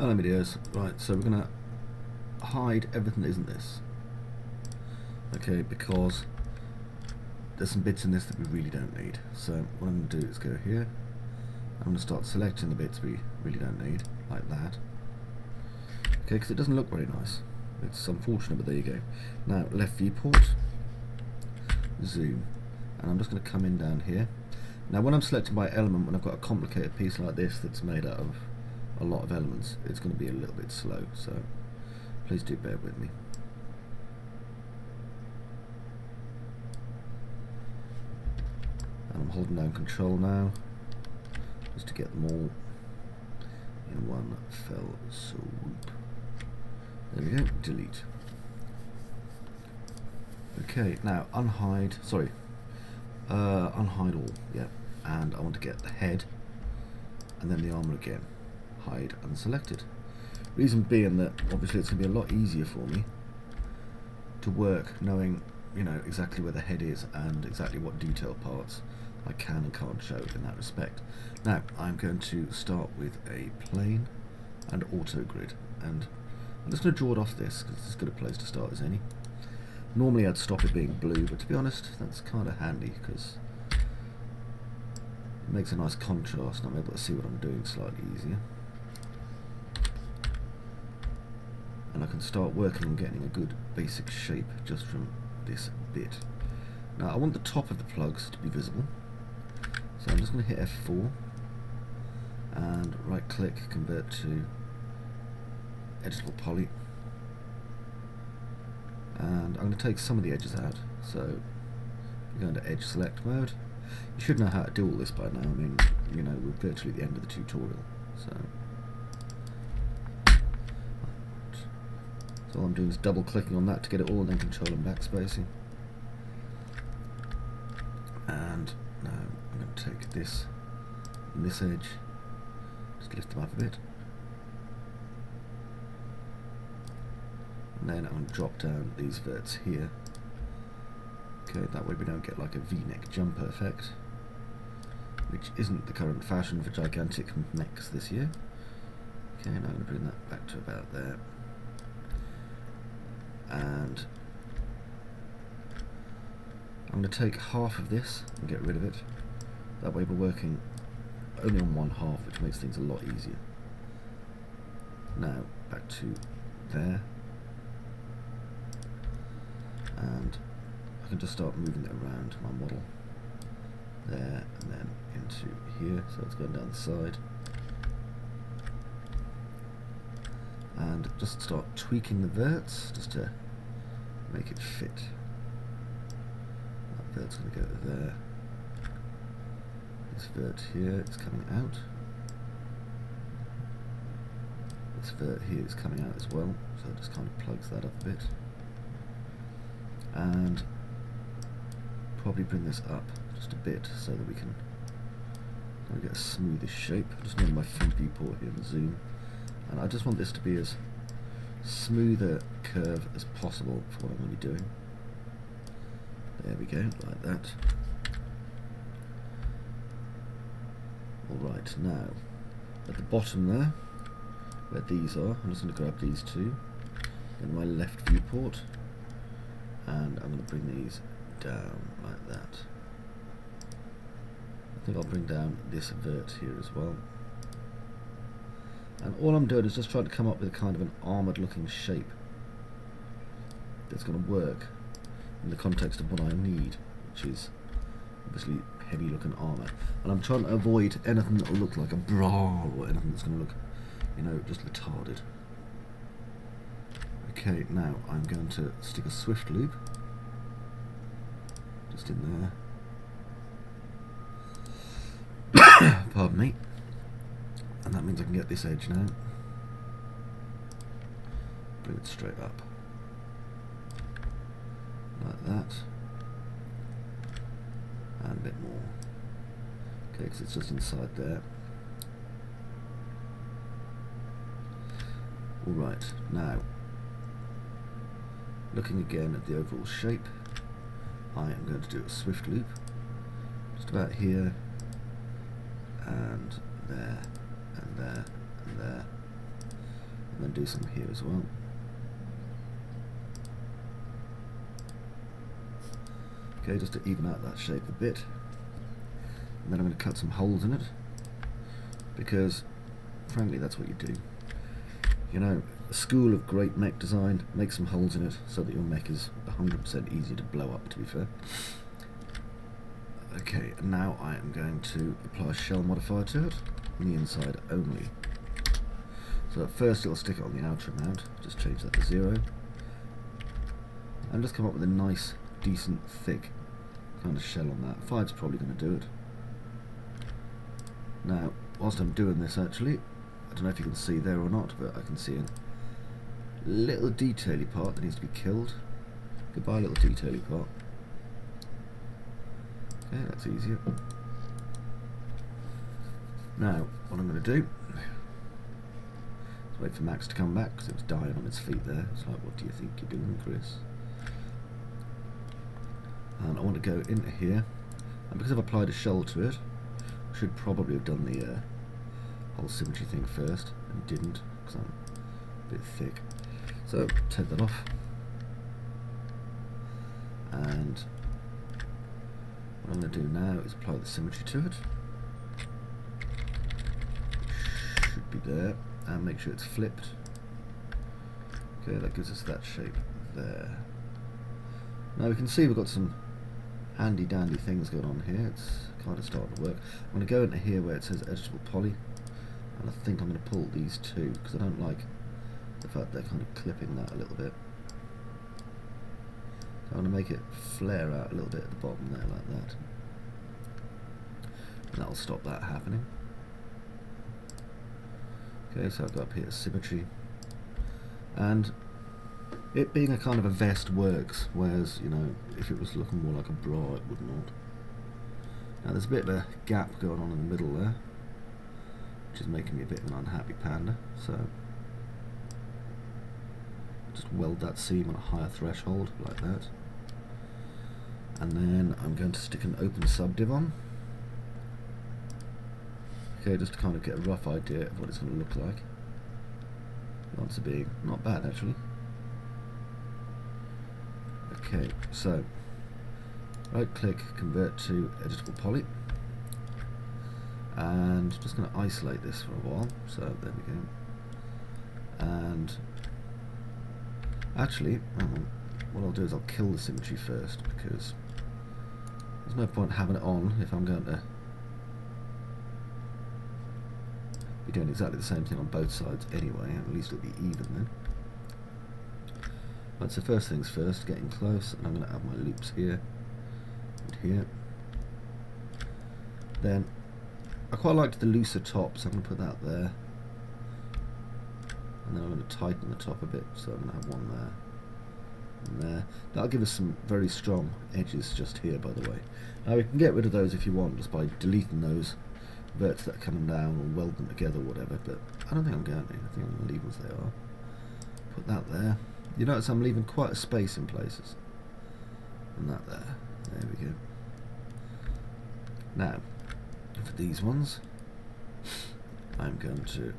Hello videos. Right, so we're going to hide everything that isn't this. Okay, because there's some bits in this that we really don't need. So what I'm going to do is go here. I'm going to start selecting the bits we really don't need, like that. Okay, because it doesn't look very nice. It's unfortunate, but there you go. Now, left viewport, zoom, and I'm just going to come in down here. Now when I'm selecting by element, when I've got a complicated piece like this that's made out of a lot of elements, it's going to be a little bit slow, so please do bear with me. And I'm holding down control now, just to get them all in one fell swoop. There we go, delete. Okay, now unhide all, yeah, and I want to get the head and then the armor again, hide unselected. Reason being that obviously it's going to be a lot easier for me to work knowing, you know, exactly where the head is and exactly what detail parts I can and can't show in that respect. Now I'm going to start with a plane and auto grid, and I'm just going to draw it off this because it's as good a place to start as any. Normally I'd stop it being blue, but to be honest that's kind of handy because it makes a nice contrast and I'm able to see what I'm doing slightly easier. And I can start working on getting a good basic shape just from this bit. Now I want the top of the plugs to be visible, so I'm just going to hit F4 and right click, convert to editable poly, and I'm going to take some of the edges out. So you go into edge select mode. You should know how to do all this by now. I mean, you know, we're virtually at the end of the tutorial, so all I'm doing is double clicking on that to get it all, and then control and backspacing. And now I'm going to take this and this edge, just lift them up a bit, and then I'm going to drop down these verts here. Okay, that way we don't get like a V-neck jumper effect, which isn't the current fashion for gigantic necks this year. Okay, now I'm going to bring that back to about there. And I'm going to take half of this and get rid of it. That way we're working only on one half, which makes things a lot easier. Now back to there, and I can just start moving it around my model there and then into here, so it's going down the side, and just start tweaking the verts just to make it fit. That vert's going to go there. This vert here is coming out. This vert here is coming out as well, so it just kind of plugs that up a bit. And probably bring this up just a bit so that we can kind of get a smoothish shape. Just go to my front viewport here and zoom, and I just want this to be as smooth a curve as possible for what I'm going to be doing. There we go, like that. Alright, now at the bottom there, where these are, I'm just going to grab these two in my left viewport, and I'm going to bring these down like that. I think I'll bring down this vert here as well. And all I'm doing is just trying to come up with a kind of an armoured looking shape that's going to work in the context of what I need, which is obviously heavy looking armour. And I'm trying to avoid anything that will look like a bra or anything that's going to look, you know, just retarded. Okay, now I'm going to stick a swift loop just in there. Pardon me. And that means I can get this edge now. Bring it straight up. Like that. And a bit more. Okay, because it's just inside there. Alright, now, looking again at the overall shape, I am going to do a swift loop. Just about here, and there, and there, and there, and do some here as well. Okay, just to even out that shape a bit. And then I'm going to cut some holes in it, because frankly that's what you do. You know, a school of great mech design, make some holes in it so that your mech is 100% easier to blow up, to be fair. Okay, and now I am going to apply a shell modifier to it, on the inside only. So at first it'll stick it on the outer amount, just change that to 0. And just come up with a nice, decent, thick kind of shell on that. 5's probably going to do it. Now, whilst I'm doing this actually, I don't know if you can see there or not, but I can see a little detaily part that needs to be killed. Goodbye little detaily part. Okay, that's easier. Now, what I'm going to do is wait for Max to come back, because it was dying on its feet there. It's like, what do you think you're doing, Chris? And I want to go into here, and because I've applied a shell to it, I should probably have done the whole symmetry thing first, and didn't, because I'm a bit thick. So, take that off. And what I'm going to do now is apply the symmetry to it. Should be there, and make sure it's flipped. Okay, that gives us that shape there. Now we can see we've got some handy dandy things going on here. It's kind of starting to work. I'm going to go into here where it says editable poly, and I think I'm going to pull these two, because I don't like the fact they're kind of clipping that a little bit. So I'm going to make it flare out a little bit at the bottom there like that, and that'll stop that happening. Okay, so I've got up here symmetry, and it being a kind of a vest works, whereas, you know, if it was looking more like a bra it would not. Now there's a bit of a gap going on in the middle there, which is making me a bit of an unhappy panda, so just weld that seam on a higher threshold like that, and then I'm going to stick an open subdiv on. Okay, just to kind of get a rough idea of what it's going to look like. The answer being not bad actually. Okay, so right click, convert to editable poly, and just going to isolate this for a while. So there we go. And actually, what I'll do is I'll kill the symmetry first, because there's no point having it on if I'm going to be doing exactly the same thing on both sides anyway, and at least it'll be even then. Right, so first things first, getting close, and I'm going to add my loops here and here. Then I quite liked the looser top, so I'm going to put that there, and then I'm going to tighten the top a bit, so I'm going to have one there and there. That'll give us some very strong edges just here, by the way. Now we can get rid of those if you want, just by deleting those verts that are coming down, or weld them together or whatever, but I don't think I'm going to. I think I'm going to leave them as they are. Put that there. You notice I'm leaving quite a space in places. And that there. There we go. Now, for these ones, I'm going to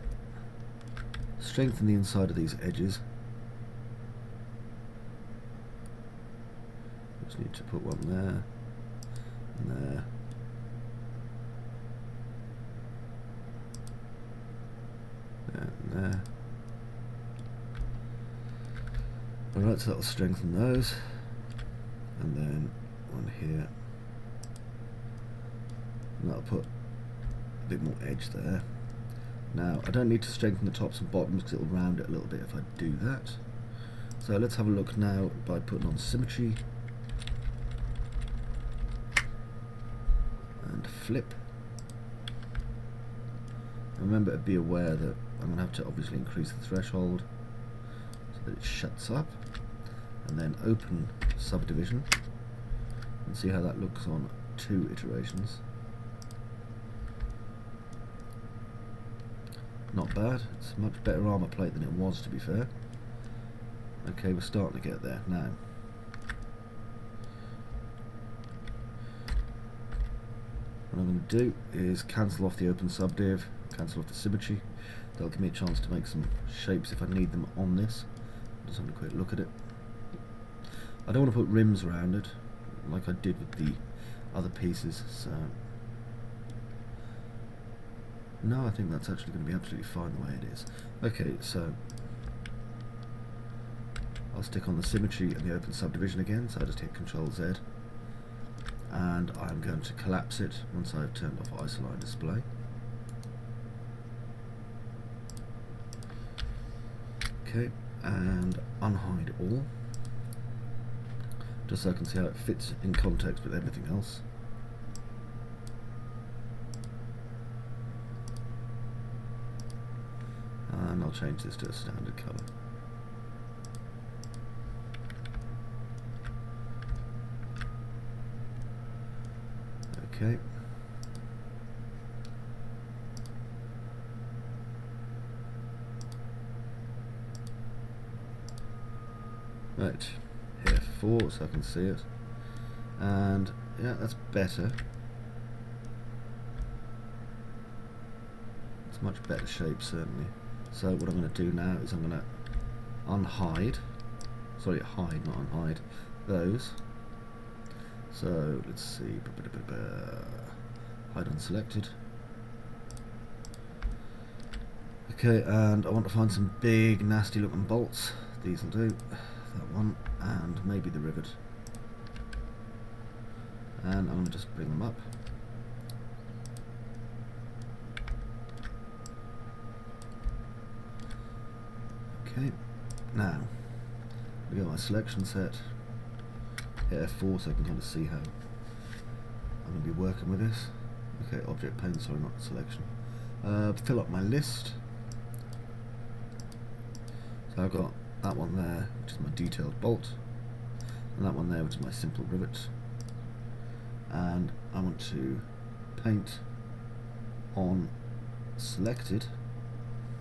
strengthen the inside of these edges. Just need to put one there, and there. There. Alright, so that'll strengthen those, and then one here, and that'll put a bit more edge there. Now I don't need to strengthen the tops and bottoms because it'll round it a little bit if I do that. So let's have a look now by putting on symmetry and flip. Remember to be aware that I'm going to have to obviously increase the threshold so that it shuts up, and then open subdivision, and see how that looks on 2 iterations. Not bad, it's a much better armour plate than it was, to be fair. Okay, we're starting to get there now. What I'm going to do is cancel off the open subdiv, cancel off the symmetry, They'll give me a chance to make some shapes if I need them on this. Just having a quick look at it. I don't want to put rims around it like I did with the other pieces, so no, I think that's actually going to be absolutely fine the way it is. Okay, so I'll stick on the symmetry and the open subdivision again, so I just hit Ctrl Z, and I'm going to collapse it once I've turned off isoline display. Okay, and unhide all, just so I can see how it fits in context with everything else. And I'll change this to a standard colour. Okay. Right, here 4 so I can see it, and yeah, that's better. It's much better shape certainly. So what I'm going to do now is I'm going to unhide, sorry, hide, not unhide, those. So let's see, hide unselected. Okay, and I want to find some big nasty looking bolts. These will do. That one, and maybe the rivet. And I'm going to just bring them up. Okay, now we got my selection set. Hit F4 so I can kind of see how I'm going to be working with this. Okay, object pane, sorry, not selection. Fill up my list. So I've got that one there, which is my detailed bolt, and that one there, which is my simple rivet. And I want to paint on selected,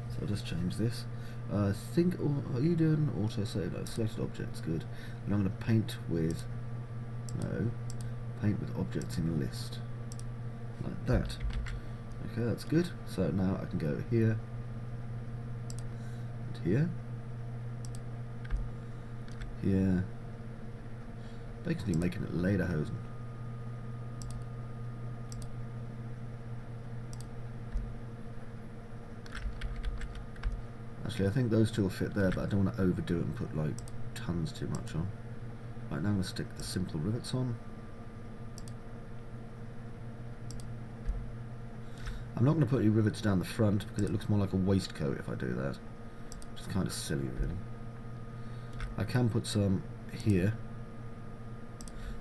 so I'll just change this. I think, are you doing auto save? No, selected objects, good. And I'm going to paint with, no, paint with objects in list, like that. Okay, that's good. So now I can go here and here. Here, basically making it lederhosen. Actually, I think those two will fit there, but I don't want to overdo it and put like tons too much on. Right, now I'm going to stick the simple rivets on. I'm not going to put any rivets down the front because it looks more like a waistcoat if I do that, which is kind of silly really. I can put some here,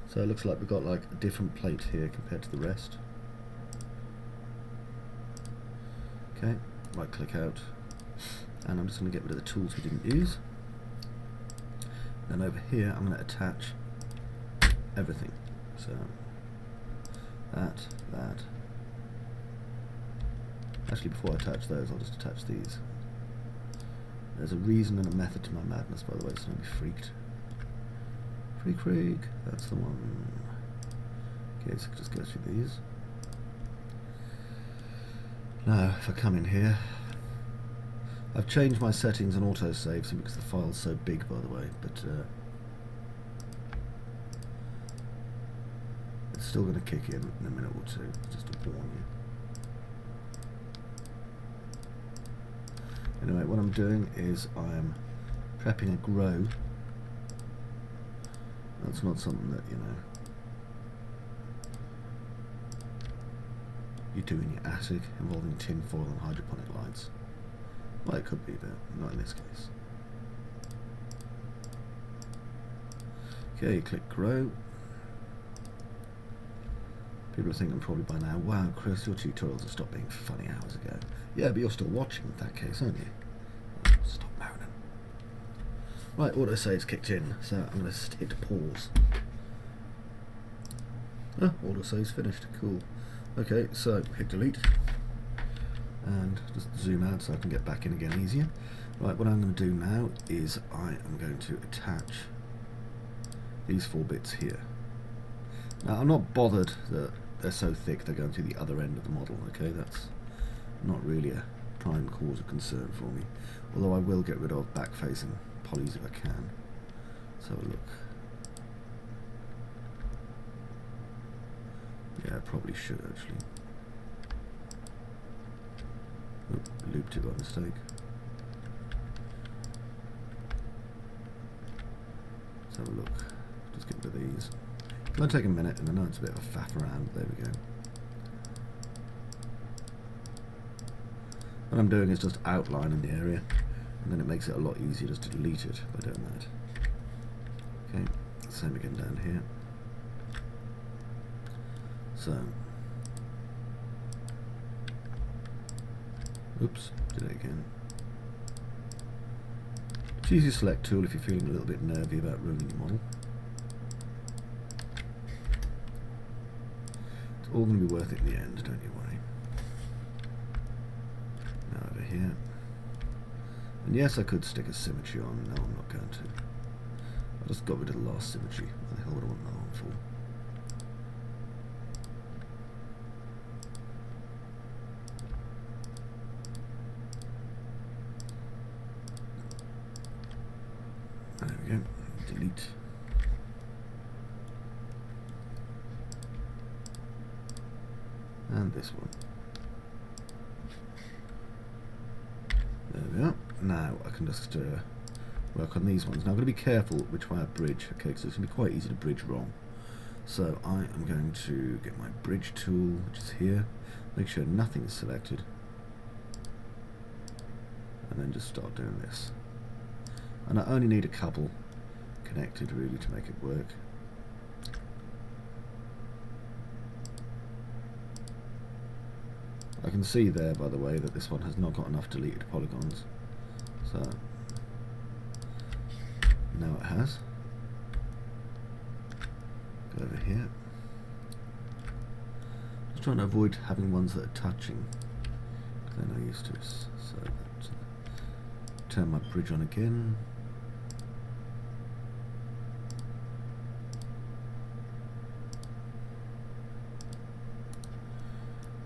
so it looks like we've got like a different plate here compared to the rest. Okay, right click out, and I'm just going to get rid of the tools we didn't use. Then over here I'm going to attach everything, so that. Actually, before I attach those, I'll just attach these. There's a reason and a method to my madness, by the way, so don't be freaked. Freak, that's the one. Okay, so just go through these. Now, if I come in here, I've changed my settings and autosave simply because the file's so big, by the way, but it's still going to kick in a minute or two, just to warn you. Anyway, what I'm doing is I'm prepping a grow. That's not something that, you know, you do in your attic involving tin foil and hydroponic lights. Well, it could be, but not in this case. Okay, click grow. People are thinking probably by now, wow, Chris, your tutorials have stopped being funny hours ago. Yeah, but you're still watching in that case, aren't you? Oh, stop moaning. Right, autosave's kicked in, so I'm going to hit pause. Ah, autosave's finished, cool. Okay, so hit delete. And just zoom out so I can get back in again easier. Right, what I'm going to do now is I am going to attach these 4 bits here. Now, I'm not bothered that they're so thick they're going to the other end of the model, okay? That's not really a try and cause a concern for me. Although I will get rid of back-facing polys if I can. Let's have a look. Yeah, I probably should actually. Oop, looped it by mistake. Let's have a look. Just get rid of these. It'll take a minute, and I know it's a bit of a faff around. There we go. What I'm doing is just outlining the area, and then it makes it a lot easier just to delete it by doing that. Okay, same again down here. So, oops, did it again. Use your select tool if you're feeling a little bit nervy about ruining your model. It's all going to be worth it in the end, don't you worry. Now over here. And yes, I could stick a symmetry on. No, I'm not going to. I just got rid of the last symmetry. What the hell would I want that on for? There we go. Delete. And this one. There we are. Now I can just work on these ones. Now I'm going to be careful which way I bridge, okay, because it's going to be quite easy to bridge wrong. So I am going to get my bridge tool, which is here, make sure nothing is selected, and then just start doing this. And I only need a couple connected really to make it work. I can see there, by the way, that this one has not got enough deleted polygons. So now it has. Go over here. Just trying to avoid having ones that are touching, because they're no use to us. So that, turn my bridge on again.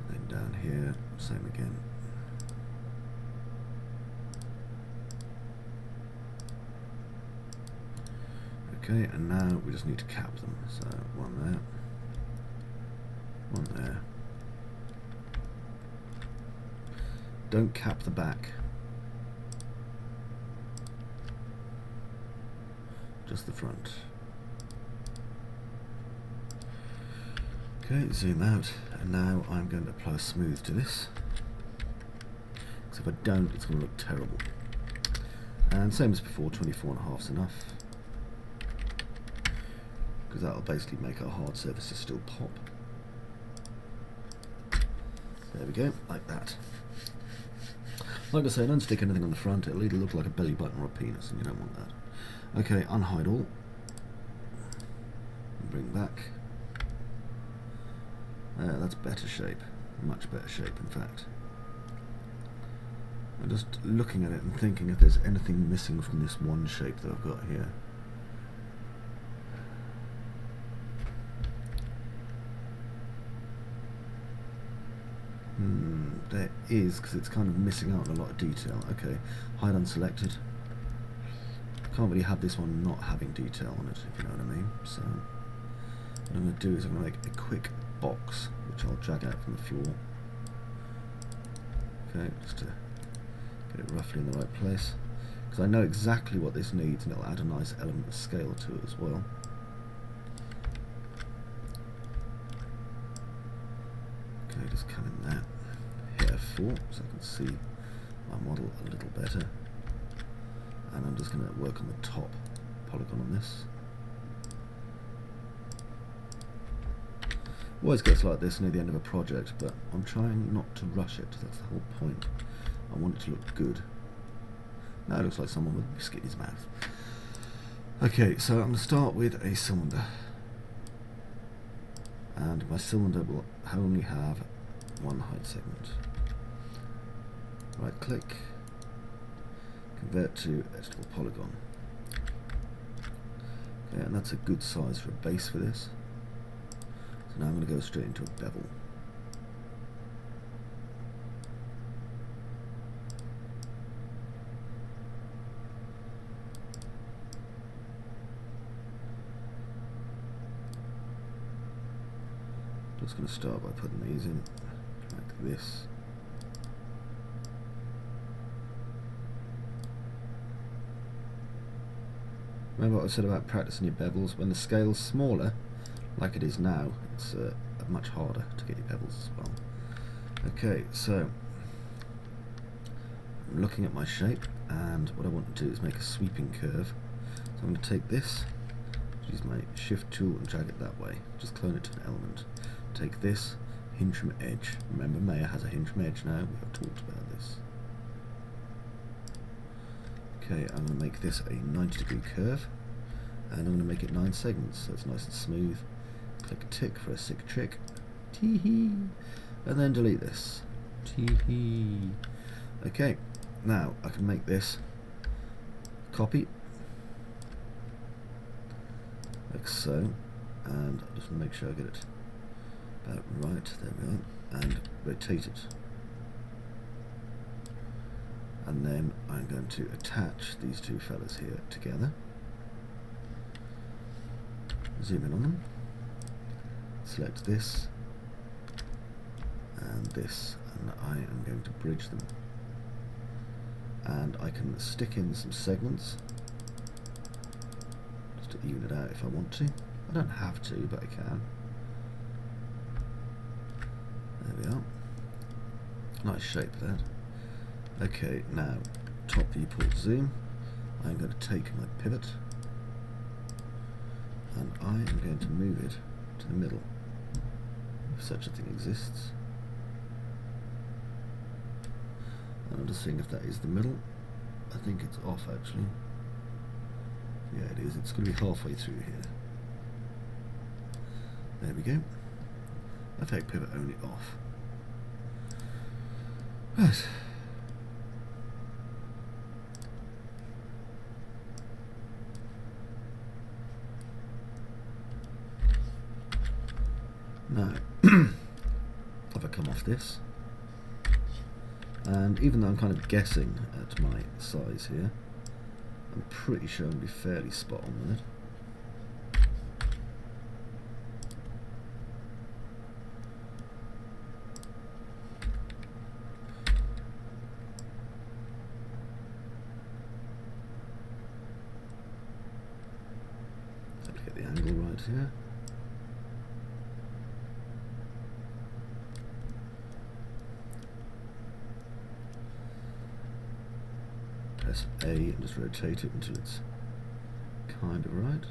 And then down here, same again. Okay, and now we just need to cap them. So one there, one there. Don't cap the back, just the front. Okay, zoom out, and now I'm going to apply smooth to this, because if I don't, it's going to look terrible. And same as before, 24.5 is enough, because that'll basically make our hard surfaces still pop. There we go, like that. Like I say, don't stick anything on the front, it'll either look like a belly button or a penis, and you don't want that. Okay, unhide all. Bring back. That's better shape, much better shape in fact. I'm just looking at it and thinking if there's anything missing from this one shape that I've got here. There is, because it's kind of missing out on a lot of detail. Okay, hide unselected. Can't really have this one not having detail on it, if you know what I mean. So what I'm going to do is I'm going to make a quick box, which I'll drag out from the floor. Okay, just to get it roughly in the right place, because I know exactly what this needs, and it'll add a nice element of scale to it as well. Okay, just come in there. Hit F4 so I can see my model a little better, and I'm just going to work on the top polygon on this. Always gets like this near the end of a project, but I'm trying not to rush it. That's the whole point. I want it to look good. Now it looks like someone with a biscuit in his mouth. Okay, so I'm going to start with a cylinder, and my cylinder will only have one height segment. Right click, convert to editable polygon. Okay, and that's a good size for a base for this. So now I'm going to go straight into a bevel. Just going to start by putting these in like this. Remember what I said about practicing your bevels? When the scale's smaller, like it is now, it's much harder to get your bevels as well. Okay, so I'm looking at my shape, and what I want to do is make a sweeping curve. So I'm going to take this, use my shift tool and drag it that way. Just clone it to an element. Take this, hinge from edge. Remember, Maya has a hinge from edge now. We have talked about this. Okay, I'm going to make this a 90-degree curve, and I'm going to make it 9 segments so it's nice and smooth. Click tick for a sick trick. Tee-hee. And then delete this. Tee-hee. Okay, now I can make this copy, like so, and I just want to make sure I get it about right. There we are, and rotate it. And then I'm going to attach these two fellas here together. Zoom in on them. Select this and this, and I am going to bridge them. And I can stick in some segments just to even it out if I want to. I don't have to, but I can. There we are. Nice shape that. Okay, now top viewport zoom. I'm going to take my pivot and I am going to move it to the middle, if such a thing exists. And I'm just seeing if that is the middle. I think it's off actually. Yeah, it is. It's going to be halfway through here. There we go. Effect pivot only off. Right. Now, if I come off this, and even though I'm kind of guessing at my size here, I'm pretty sure I'm going to be fairly spot on with it. Have to get the angle right here. Press A and just rotate it until it's kind of right.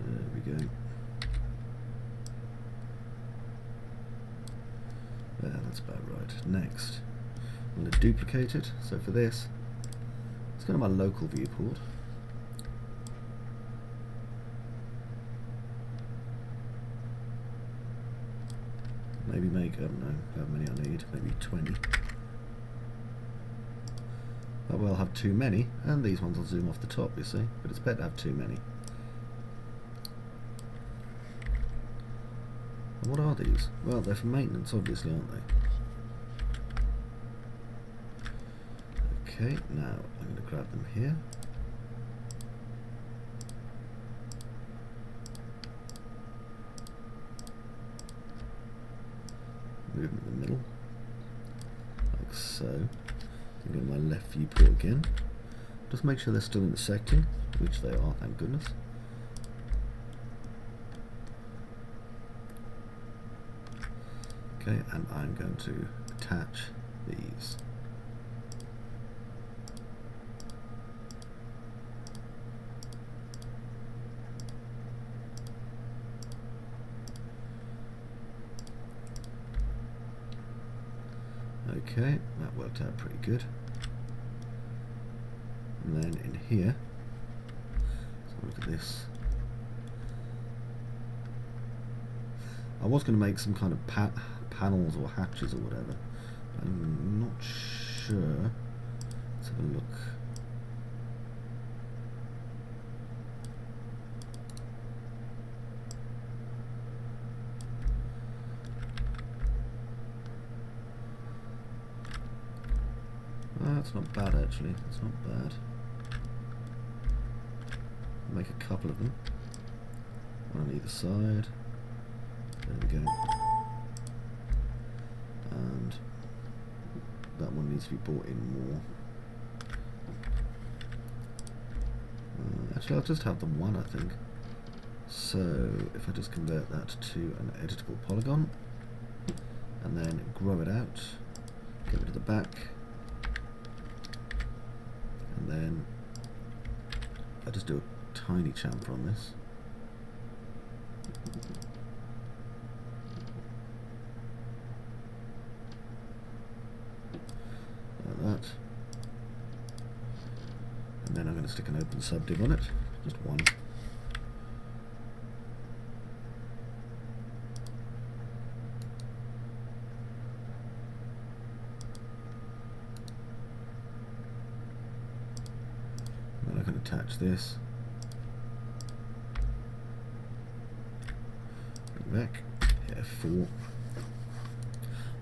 There we go. There, that's about right. Next, I'm going to duplicate it. So for this, let's go to my local viewport. Maybe make, I don't know how many I need, maybe 20. I will have too many, and these ones will zoom off the top, you see, but it's better to have too many. And what are these? Well, they're for maintenance, obviously, aren't they? Okay, now I'm going to grab them here. Move them in the middle, like so. I'm going to my left viewport again. Just make sure they're still intersecting, which they are, thank goodness. Okay, and I'm going to attach these. Okay, that worked out pretty good. And then in here, let's look at this. I was going to make some kind of panels or hatches or whatever. I'm not sure. Let's have a look. That's not bad actually, that's not bad. Make a couple of them. One on either side. There we go. And that one needs to be brought in more. Actually, I'll just have the one, I think. So, if I just convert that to an editable polygon, and then grow it out, get rid of the back, and then I'll just do a tiny chamfer on this. Like that. And then I'm going to stick an open subdiv on it, just one. Then I can attach this. Bring back, hit F4,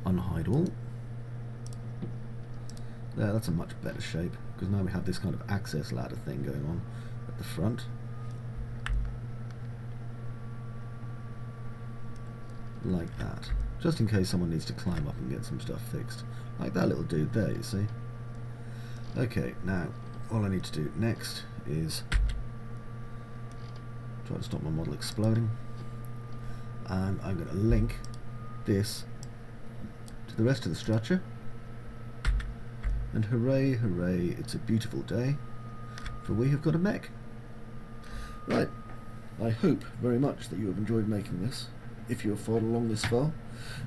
unhide all. There, that's a much better shape, because now we have this kind of access ladder thing going on at the front. Like that. Just in case someone needs to climb up and get some stuff fixed. Like that little dude there, you see. Okay, now, all I need to do next is try to stop my model exploding. And I'm going to link this to the rest of the structure. And hooray, hooray, it's a beautiful day, for we have got a mech. Right, I hope very much that you have enjoyed making this, if you have followed along this far.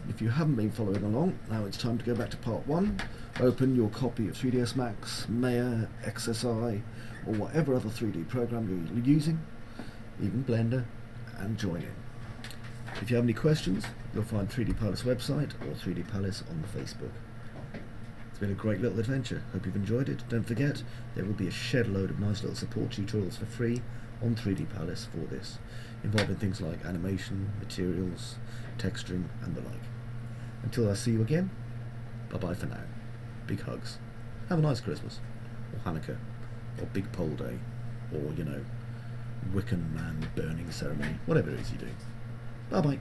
If you haven't been following along, now it's time to go back to part 1, open your copy of 3ds Max, Maya, XSI, or whatever other 3D program you're using, even Blender, and join in. If you have any questions, you'll find 3D Palace website or 3D Palace on the Facebook. It's been a great little adventure. Hope you've enjoyed it. Don't forget, there will be a shed load of nice little support tutorials for free on 3D Palace for this, involving things like animation, materials, texturing, and the like. Until I see you again, bye-bye for now. Big hugs. Have a nice Christmas, or Hanukkah, or Big Pole Day, or, you know, Wiccan Man burning ceremony, whatever it is you do. Bye-bye.